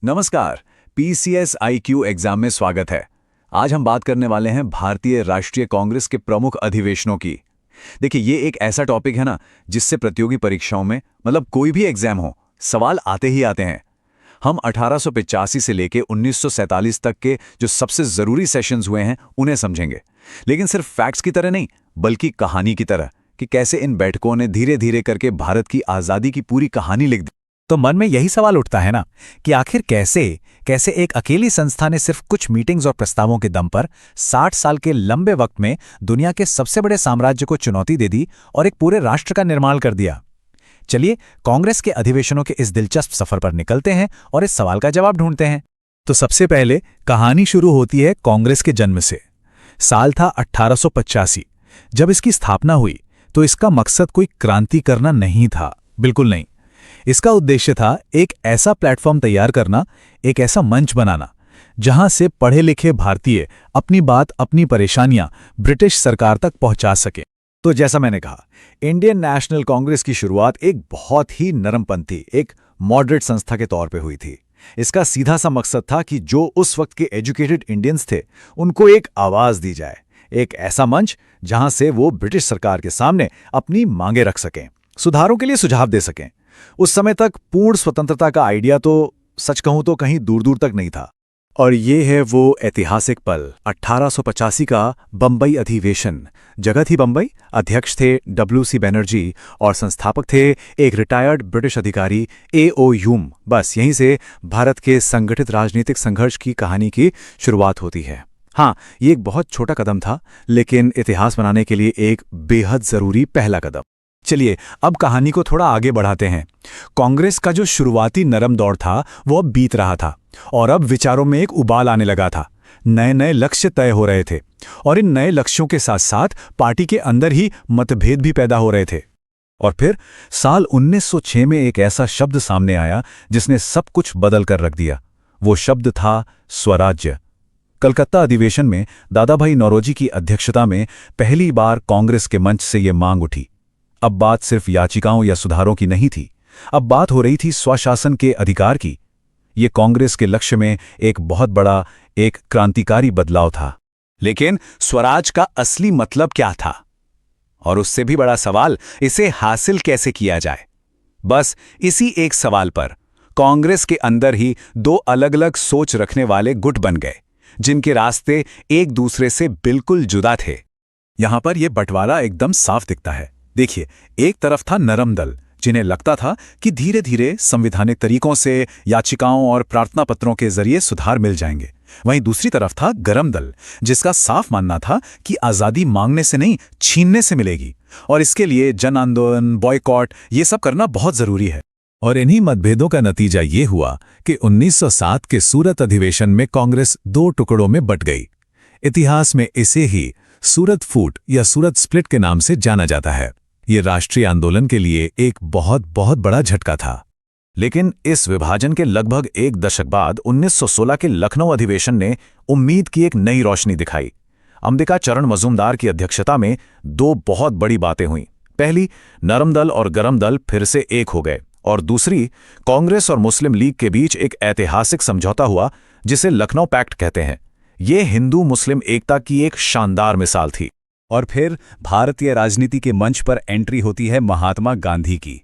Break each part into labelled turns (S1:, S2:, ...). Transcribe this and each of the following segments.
S1: नमस्कार। PCS IQ exam में स्वागत है। आज हम बात करने वाले हैं भारतीय राष्ट्रीय कांग्रेस के प्रमुख अधिवेशनों की। देखिए, ये एक ऐसा टॉपिक है ना जिससे प्रतियोगी परीक्षाओं में मतलब कोई भी एग्जाम हो, सवाल आते ही आते हैं। हम 1885 से लेके 1947 तक के जो सबसे जरूरी सेशंस हुए हैं उन्हें समझेंगे, लेकिन सिर्फ फैक्ट्स की तरह नहीं, बल्कि कहानी की तरह कि कैसे इन बैठकों ने धीरे धीरे करके भारत की आज़ादी की पूरी कहानी लिख दी।
S2: तो मन में यही सवाल उठता है ना कि आखिर कैसे कैसे एक अकेली संस्था ने सिर्फ कुछ मीटिंग्स और प्रस्तावों के दम पर 60 साल के लंबे वक्त में दुनिया के सबसे बड़े साम्राज्य को चुनौती दे दी और एक पूरे राष्ट्र का निर्माण कर दिया। चलिए कांग्रेस के अधिवेशनों के इस दिलचस्प सफर पर निकलते हैं और इस सवाल का जवाब ढूंढते हैं। तो सबसे पहले कहानी शुरू होती है कांग्रेस के जन्म से। साल था 1885। जब इसकी स्थापना हुई तो इसका मकसद कोई क्रांति करना नहीं था, बिल्कुल नहीं। इसका उद्देश्य था एक ऐसा प्लेटफॉर्म तैयार करना, एक ऐसा मंच बनाना जहां से पढ़े लिखे भारतीय अपनी बात, अपनी परेशानियां ब्रिटिश सरकार तक पहुंचा सके।
S1: तो जैसा मैंने कहा, इंडियन नेशनल कांग्रेस की शुरुआत एक बहुत ही नरमपंथी, एक मॉडरेट संस्था के तौर पे हुई थी। इसका सीधा सा मकसद था कि जो उस वक्त के एजुकेटेड इंडियंस थे उनको एक आवाज दी जाए, एक ऐसा मंच जहां से वो ब्रिटिश सरकार के सामने अपनी मांगे रख सकें, सुधारों के लिए सुझाव दे सकें। उस समय तक पूर्ण स्वतंत्रता का आइडिया तो सच कहूं तो कहीं दूर दूर तक नहीं था। और ये है वो ऐतिहासिक पल, 1885 का बंबई अधिवेशन। जगह थी बंबई, अध्यक्ष थे WC बनर्जी और संस्थापक थे एक रिटायर्ड ब्रिटिश अधिकारी A.O. ह्यूम। बस यहीं से भारत के संगठित राजनीतिक संघर्ष की कहानी की शुरुआत होती है। हाँ, ये एक बहुत छोटा कदम था, लेकिन इतिहास बनाने के लिए एक बेहद जरूरी पहला कदम। चलिए अब कहानी को थोड़ा आगे बढ़ाते हैं। कांग्रेस का जो शुरुआती नरम दौर था वो अब बीत रहा था और अब विचारों में एक उबाल आने लगा था। नए नए लक्ष्य तय हो रहे थे और इन नए लक्ष्यों के साथ साथ पार्टी के अंदर ही मतभेद भी पैदा हो रहे थे। और फिर साल 1906 में एक ऐसा शब्द सामने आया जिसने सब कुछ बदल कर रख दिया। वो शब्द था स्वराज्य। कलकत्ता अधिवेशन में दादाभाई नौरोजी की अध्यक्षता में पहली बार कांग्रेस के मंच से ये मांग उठी। अब बात सिर्फ याचिकाओं या सुधारों की नहीं थी, अब बात हो रही थी स्वशासन के अधिकार की। ये कांग्रेस के लक्ष्य में एक बहुत बड़ा, एक क्रांतिकारी बदलाव था। लेकिन स्वराज का असली मतलब क्या था? और उससे भी बड़ा सवाल, इसे हासिल कैसे किया जाए? बस इसी एक सवाल पर कांग्रेस के अंदर ही दो अलग अलग सोच रखने वाले गुट बन गए, जिनके रास्ते एक दूसरे से बिल्कुल जुदा थे। यहां पर यह बंटवारा एकदम साफ दिखता है। देखिए, एक तरफ था नरम दल, जिन्हें लगता था कि धीरे धीरे संवैधानिक तरीकों से, याचिकाओं और प्रार्थना पत्रों के जरिए सुधार मिल जाएंगे। वहीं दूसरी तरफ था गरम दल, जिसका साफ मानना था कि आज़ादी मांगने से नहीं, छीनने से मिलेगी और इसके लिए जन आंदोलन, बॉयकॉट, ये सब करना बहुत जरूरी है।
S2: और इन्हीं मतभेदों का नतीजा ये हुआ कि 1907 के सूरत अधिवेशन में कांग्रेस दो टुकड़ों में बंट गई। इतिहास में इसे ही सूरत फूट या सूरत स्प्लिट के नाम से जाना जाता है। ये राष्ट्रीय आंदोलन के लिए एक बहुत बहुत बड़ा झटका था। लेकिन इस विभाजन के लगभग एक दशक बाद 1916 के लखनऊ अधिवेशन ने उम्मीद की एक नई रोशनी दिखाई। अंबिका चरण मजूमदार की अध्यक्षता में दो बहुत बड़ी बातें हुईं। पहली, नरम दल और गरम दल फिर से एक हो गए, और दूसरी, कांग्रेस और मुस्लिम लीग के बीच एक ऐतिहासिक समझौता हुआ जिसे लखनऊ पैक्ट कहते हैं। ये हिंदू मुस्लिम एकता की एक शानदार मिसाल थी।
S1: और फिर भारतीय राजनीति के मंच पर एंट्री होती है महात्मा गांधी की।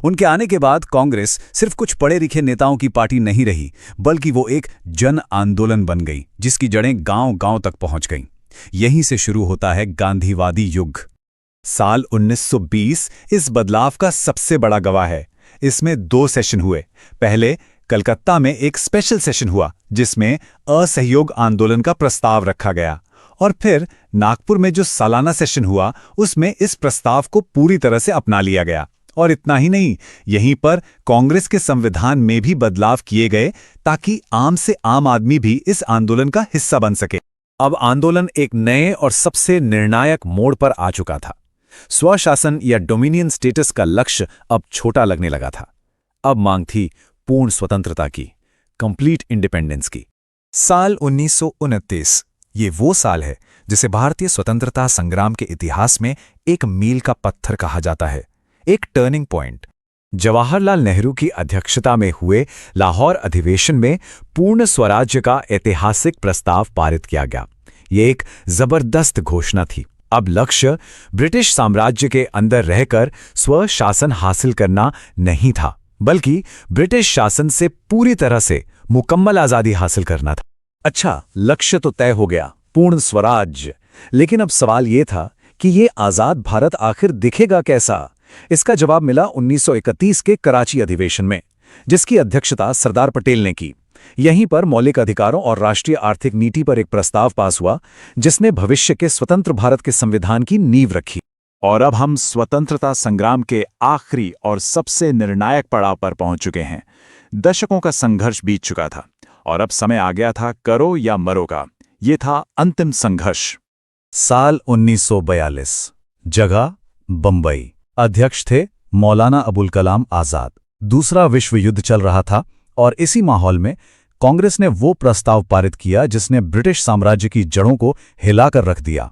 S1: उनके आने के बाद कांग्रेस सिर्फ कुछ पढ़े लिखे नेताओं की पार्टी नहीं रही, बल्कि वो एक जन आंदोलन बन गई, जिसकी जड़ें गांव-गांव तक पहुंच गईं। यहीं से शुरू होता है गांधीवादी युग। साल 1920 इस बदलाव का सबसे बड़ा गवाह है। इसमें दो सेशन हुए। पहले कलकत्ता में एक स्पेशल सेशन हुआ जिसमें असहयोग आंदोलन का प्रस्ताव रखा गया, और फिर नागपुर में जो सालाना सेशन हुआ उसमें इस प्रस्ताव को पूरी तरह से अपना लिया गया। और इतना ही नहीं, यहीं पर कांग्रेस के संविधान में भी बदलाव किए गए ताकि आम से आम आदमी भी इस आंदोलन का हिस्सा बन सके। अब आंदोलन एक नए और सबसे निर्णायक मोड़ पर आ चुका था। स्वशासन या डोमिनियन स्टेटस का लक्ष्य अब छोटा लगने लगा था। अब मांग थी पूर्ण स्वतंत्रता की, कंप्लीट इंडिपेंडेंस की। साल 1929 ये वो साल है जिसे भारतीय स्वतंत्रता संग्राम के इतिहास में एक मील का पत्थर कहा जाता है, एक टर्निंग पॉइंट। जवाहरलाल नेहरू की अध्यक्षता में हुए लाहौर अधिवेशन में पूर्ण स्वराज्य का ऐतिहासिक प्रस्ताव पारित किया गया। ये एक जबरदस्त घोषणा थी। अब लक्ष्य ब्रिटिश साम्राज्य के अंदर रहकर स्वशासन हासिल करना नहीं था, बल्कि ब्रिटिश शासन से पूरी तरह से मुकम्मल आज़ादी हासिल करना था।
S2: अच्छा, लक्ष्य तो तय हो गया, पूर्ण स्वराज्य। लेकिन अब सवाल ये था कि ये आज़ाद भारत आखिर दिखेगा कैसा? इसका जवाब मिला 1931 के कराची अधिवेशन में, जिसकी अध्यक्षता सरदार पटेल ने की। यहीं पर मौलिक अधिकारों और राष्ट्रीय आर्थिक नीति पर एक प्रस्ताव पास हुआ, जिसने भविष्य के स्वतंत्र भारत के संविधान की नींव रखी।
S1: और अब हम स्वतंत्रता संग्राम के आखिरी और सबसे निर्णायक पड़ाव पर पहुंच चुके हैं। दशकों का संघर्ष बीत चुका था और अब समय आ गया था करो या मरो का। ये था अंतिम संघर्ष।
S2: साल 1942, जगह बंबई। अध्यक्ष थे मौलाना अबुल कलाम आजाद। दूसरा विश्व युद्ध चल रहा था और इसी माहौल में कांग्रेस ने वो प्रस्ताव पारित किया जिसने ब्रिटिश साम्राज्य की जड़ों को हिलाकर रख दिया।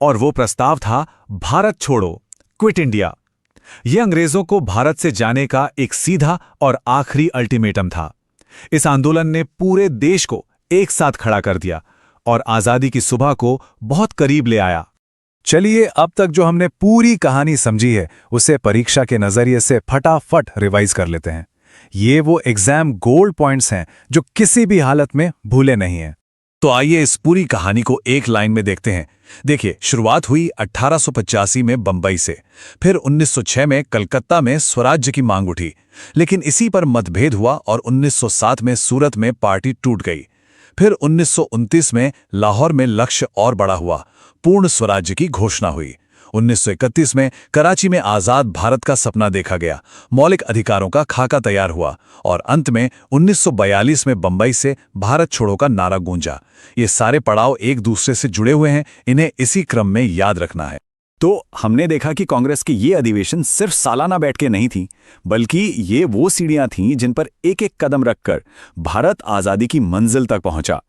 S1: और वो प्रस्ताव था भारत छोड़ो, क्विट इंडिया। ये अंग्रेजों को भारत से जाने का एक सीधा और आखिरी अल्टीमेटम था। इस आंदोलन ने पूरे देश को एक साथ खड़ा कर दिया और आजादी की सुबह को बहुत करीब ले आया।
S2: चलिए, अब तक जो हमने पूरी कहानी समझी है उसे परीक्षा के नजरिए से फटाफट रिवाइज कर लेते हैं। ये वो एग्जाम गोल्ड पॉइंट्स हैं जो किसी भी हालत में भूले नहीं हैं। तो आइए इस पूरी कहानी को एक लाइन में देखते हैं। देखिए, शुरुआत हुई 1885 में बंबई से, फिर 1906 में कलकत्ता में स्वराज्य की मांग उठी, लेकिन इसी पर मतभेद हुआ और 1907 में सूरत में पार्टी टूट गई। फिर 1929 में लाहौर में लक्ष्य और बड़ा हुआ, पूर्ण स्वराज्य की घोषणा हुई। 1931 में कराची में आज़ाद भारत का सपना देखा गया, मौलिक अधिकारों का खाका तैयार हुआ और अंत में 1942 में बंबई से भारत छोड़ो का नारा गूंजा। ये सारे पड़ाव एक दूसरे से जुड़े हुए हैं, इन्हें इसी क्रम में याद रखना है।
S1: तो हमने देखा कि कांग्रेस की ये अधिवेशन सिर्फ सालाना बैठकें नहीं थी, बल्कि ये वो सीढ़ियां थीं जिन पर एक एक कदम रखकर भारत आज़ादी की मंजिल तक पहुंचा।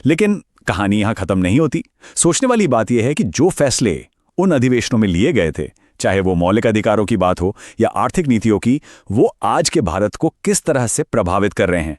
S1: लेकिन कहानी यहां खत्म नहीं होती। सोचने वाली बात यह है कि जो फैसले उन अधिवेशनों में लिए गए थे, चाहे वो मौलिक अधिकारों की बात हो या आर्थिक नीतियों की, वो आज के भारत को किस तरह से प्रभावित कर रहे हैं।